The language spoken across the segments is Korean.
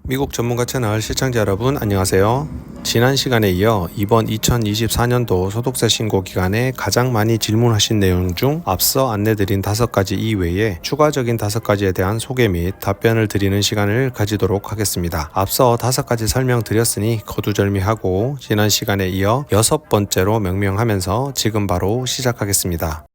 미국 전문가 채널 시청자 여러분 안녕하세요. 지난 시간에 이어 이번 2024년도 소득세 신고 기간에 가장 많이 질문하신 내용 중 앞서 안내드린 5가지 이외에 추가적인 5가지에 대한 소개 및 답변을 드리는 시간을 가지도록 하겠습니다. 앞서 5가지 설명드렸으니 거두절미하고 지난 시간에 이어 6번째로 명명하면서 지금 바로 시작하겠습니다.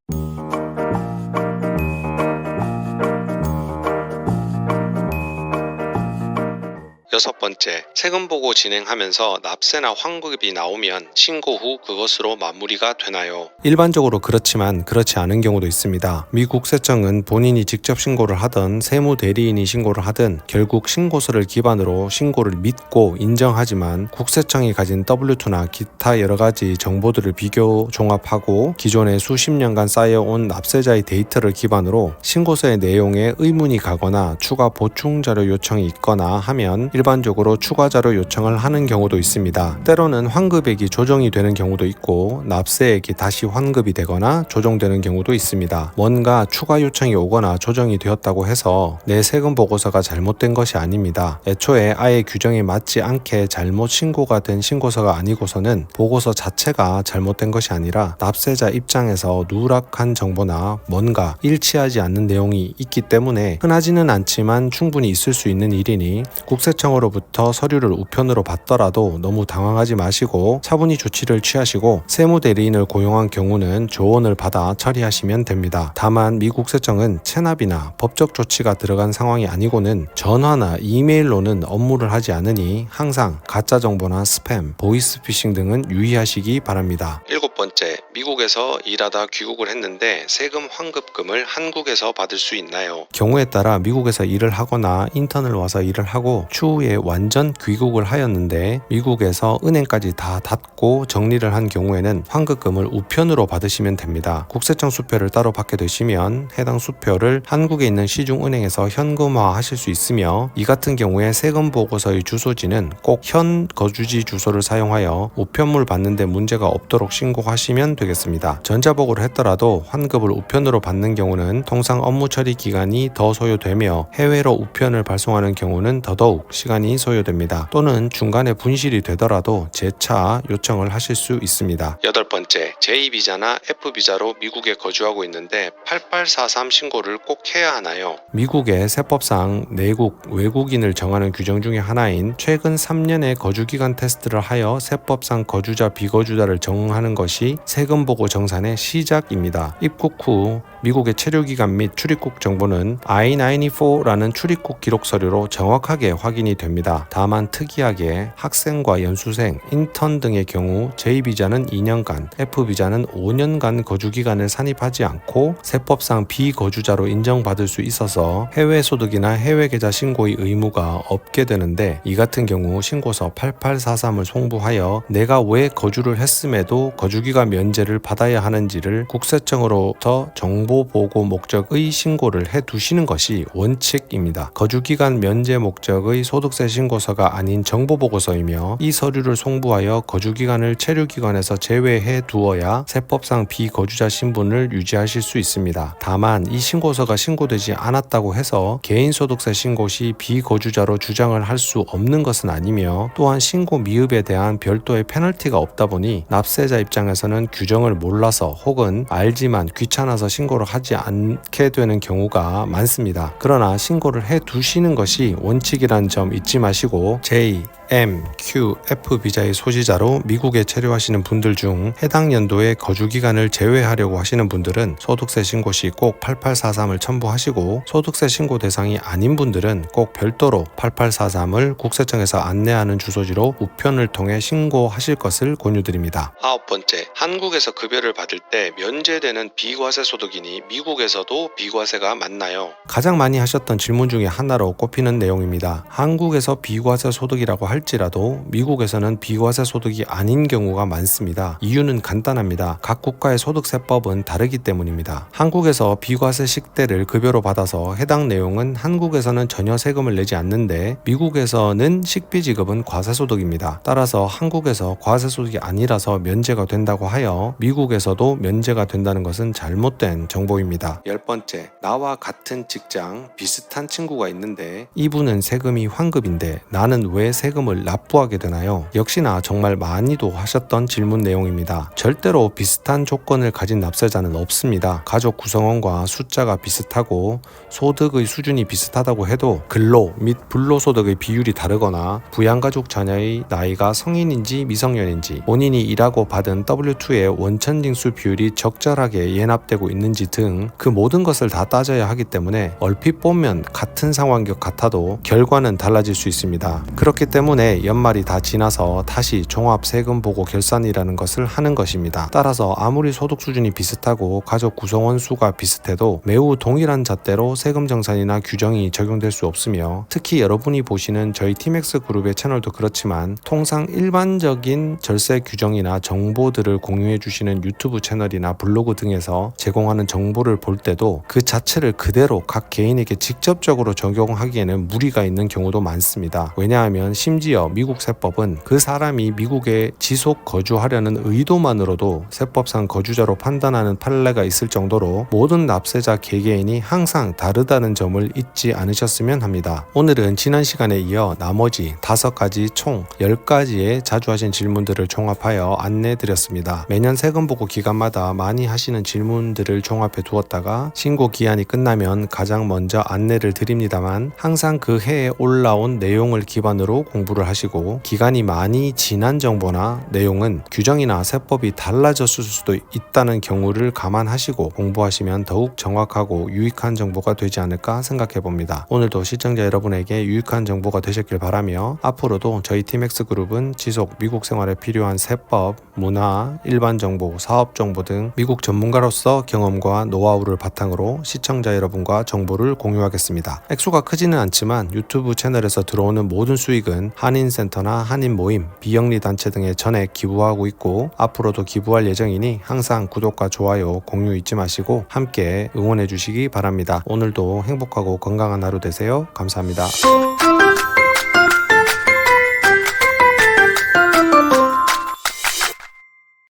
여섯 번째, 세금 보고 진행하면서 납세나 환급이 나오면 신고 후 그것으로 마무리가 되나요? 일반적으로 그렇지만 그렇지 않은 경우도 있습니다. 미 국세청은 본인이 직접 신고를 하든 세무 대리인이 신고를 하든 결국 신고서를 기반으로 신고를 믿고 인정하지만 국세청이 가진 W2나 기타 여러 가지 정보들을 비교 종합하고 기존에 수십 년간 쌓여온 납세자의 데이터를 기반으로 신고서의 내용에 의문이 가거나 추가 보충 자료 요청이 있거나 하면 일반적으로 추가 자료 요청을 하는 경우도 있습니다. 때로는 환급액이 조정이 되는 경우도 있고 납세액이 다시 환급이 되거나 조정되는 경우도 있습니다. 뭔가 추가 요청이 오거나 조정이 되었다고 해서 내 세금 보고서가 잘못된 것이 아닙니다. 애초에 아예 규정에 맞지 않게 잘못 신고가 된 신고서가 아니고서는 보고서 자체가 잘못된 것이 아니라 납세자 입장에서 누락한 정보나 뭔가 일치하지 않는 내용이 있기 때문에 흔하지는 않지만 충분히 있을 수 있는 일이니 국세청으로부터 서류를 우편으로 받더라도 너무 당황하지 마시고 차분히 조치를 취하시고 세무대리인을 고용한 경우는 조언을 받아 처리하시면 됩니다. 다만 미 국세청은 체납이나 법적 조치가 들어간 상황이 아니고는 전화나 이메일로는 업무를 하지 않으니 항상 가짜 정보나 스팸, 보이스피싱 등은 유의하시기 바랍니다. 일곱 번째, 미국에서 일하다 귀국을 했는데 세금 환급금을 한국에서 받을 수 있나요? 경우에 따라 미국에서 일을 하거나 인턴을 와서 일을 하고 추후에 완전 귀국을 하였는데 미국에서 은행까지 다 닫고 정리를 한 경우에는 환급금을 우편으로 받으시면 됩니다. 국세청 수표를 따로 받게 되시면 해당 수표를 한국에 있는 시중은행에서 현금화 하실 수 있으며 이 같은 경우에 세금 보고서의 주소지는 꼭 현 거주지 주소를 사용하여 우편물 받는데 문제가 없도록 신고하시면 되겠습니다. 전자보고를 했더라도 환급을 우편으로 받는 경우는 통상 업무 처리 기간이 더 소요되며 해외로 우편을 발송하는 경우는 더더욱 시간이 소요됩니다. 또는 중간에 분실이 되더라도 재차 요청을 하실 수 있습니다. 여덟 번째, J비자나 F비자로 미국에 거주하고 있는데 8843 신고를 꼭 해야 하나요? 미국의 세법상 내국, 외국인을 정하는 규정 중에 하나인 최근 3년의 거주기간 테스트를 하여 세법상 거주자, 비거주자를 정하는 것이 세금보고 정산의 시작입니다. 입국 후 미국의 체류기간 및 출입국 정보는 I-94라는 출입국 기록 서류로 정확하게 확인이 됩니다. 다만 특이하게 학생과 연수생, 인턴 등의 경우 J비자는 2년간, F비자는 5년간 거주기간을 산입하지 않고 세법상 비거주자로 인정받을 수 있어서 해외 소득이나 해외 계좌 신고의 의무가 없게 되는데 이 같은 경우 신고서 8843을 송부하여 내가 왜 거주를 했음에도 거주기간 면제를 받아야 하는지를 국세청으로부터 정보 보고 목적의 신고를 해 두시는 것이 원칙입니다. 거주기간 면제 목적의 소득세 신고서가 아닌 정보보고서이며 이 서류를 송부하여 거주기간을 체류기간에서 제외해 두어야 세법상 비거주자 신분을 유지하실 수 있습니다. 다만 이 신고서가 신고되지 않았다고 해서 개인소득세 신고 시 비거주자로 주장을 할 수 없는 것은 아니며 또한 신고 미흡에 대한 별도의 페널티가 없다 보니 납세자 입장에서는 규정을 몰라서 혹은 알지만 귀찮아서 신고를 하지 않게 되는 경우가 많습니다. 그러나 신고를 해 두시는 것이 원칙이라는 점 잊지 마시고 J, M, Q, F 비자의 소지자로 미국에 체류하시는 분들 중 해당 연도의 거주기간을 제외하려고 하시는 분들은 소득세 신고 시 꼭 8843을 첨부하시고 소득세 신고 대상이 아닌 분들은 꼭 별도로 8843을 국세청에서 안내하는 주소지로 우편을 통해 신고하실 것을 권유드립니다. 아홉 번째, 한국에서 급여를 받을 때 면제되는 비과세 소득이니 미국에서도 비과세가 맞나요? 가장 많이 하셨던 질문 중에 하나로 꼽히는 내용입니다. 한국에서 비과세 소득이라고 할 할지라도 미국에서는 비과세 소득이 아닌 경우가 많습니다. 이유는 간단합니다. 각 국가의 소득세법은 다르기 때문입니다. 한국에서 비과세 식대를 급여로 받아서 해당 내용은 한국에서는 전혀 세금을 내지 않는데 미국에서는 식비 지급은 과세소득입니다. 따라서 한국에서 과세소득이 아니라서 면제가 된다고 하여 미국에서도 면제가 된다는 것은 잘못된 정보입니다. 10번째, 나와 같은 직장 비슷한 친구가 있는데 이분은 세금이 환급인데 나는 왜 세금을 납부하게 되나요? 역시나 정말 많이도 하셨던 질문 내용입니다. 절대로 비슷한 조건을 가진 납세자는 없습니다. 가족 구성원과 숫자가 비슷하고 소득의 수준이 비슷하다고 해도 근로 및 불로소득의 비율이 다르거나 부양가족 자녀의 나이가 성인인지 미성년인지 본인이 일하고 받은 W2의 원천징수 비율이 적절하게 예납되고 있는지 등 그 모든 것을 다 따져야 하기 때문에 얼핏 보면 같은 상황 같아도 결과는 달라질 수 있습니다. 그렇기 때문에 연말이 다 지나서 다시 종합세금 보고 결산이라는 것을 하는 것입니다. 따라서 아무리 소득 수준이 비슷하고 가족 구성원 수가 비슷해도 매우 동일한 잣대로 세금 정산이나 규정이 적용될 수 없으며 특히 여러분이 보시는 저희 티맥스 그룹의 채널도 그렇지만 통상 일반적인 절세 규정이나 정보들을 공유해 주시는 유튜브 채널이나 블로그 등에서 제공하는 정보를 볼 때도 그 자체를 그대로 각 개인에게 직접적으로 적용하기에는 무리가 있는 경우도 많습니다. 왜냐하면 심지어 미국 세법은 그 사람이 미국에 지속 거주하려는 의도만으로도 세법상 거주자로 판단하는 판례가 있을 정도로 모든 납세자 개개인이 항상 다르다는 점을 잊지 않으셨으면 합니다. 오늘은 지난 시간에 이어 나머지 5가지 총 10가지의 자주 하신 질문들을 종합하여 안내해 드렸습니다. 매년 세금 보고 기간마다 많이 하시는 질문들을 종합해 두었다가 신고 기한이 끝나면 가장 먼저 안내를 드립니다만 항상 그 해에 올라온 내용을 기반으로 공부를 하시고 기간이 많이 지난 정보나 내용은 규정이나 세법이 달라졌을 수도 있다는 경우를 감안하시고 공부하시면 더욱 정확하고 유익한 정보가 되지 않을까 생각해 봅니다. 오늘도 시청자 여러분에게 유익한 정보가 되셨길 바라며 앞으로도 저희 티맥스 그룹은 지속 미국 생활에 필요한 세법, 문화, 일반 정보, 사업 정보 등 미국 전문가로서 경험과 노하우를 바탕으로 시청자 여러분과 정보를 공유하겠습니다. 액수가 크지는 않지만 유튜브 채널에서 들어오는 모든 수익은 한인센터나 한인모임, 비영리 단체 등에 전액 기부하고 있고 앞으로도 기부할 예정이니 항상 구독과 좋아요, 공유 잊지 마시고 함께 응원해 주시기 바랍니다. 오늘도 행복하고 건강한 하루 되세요. 감사합니다.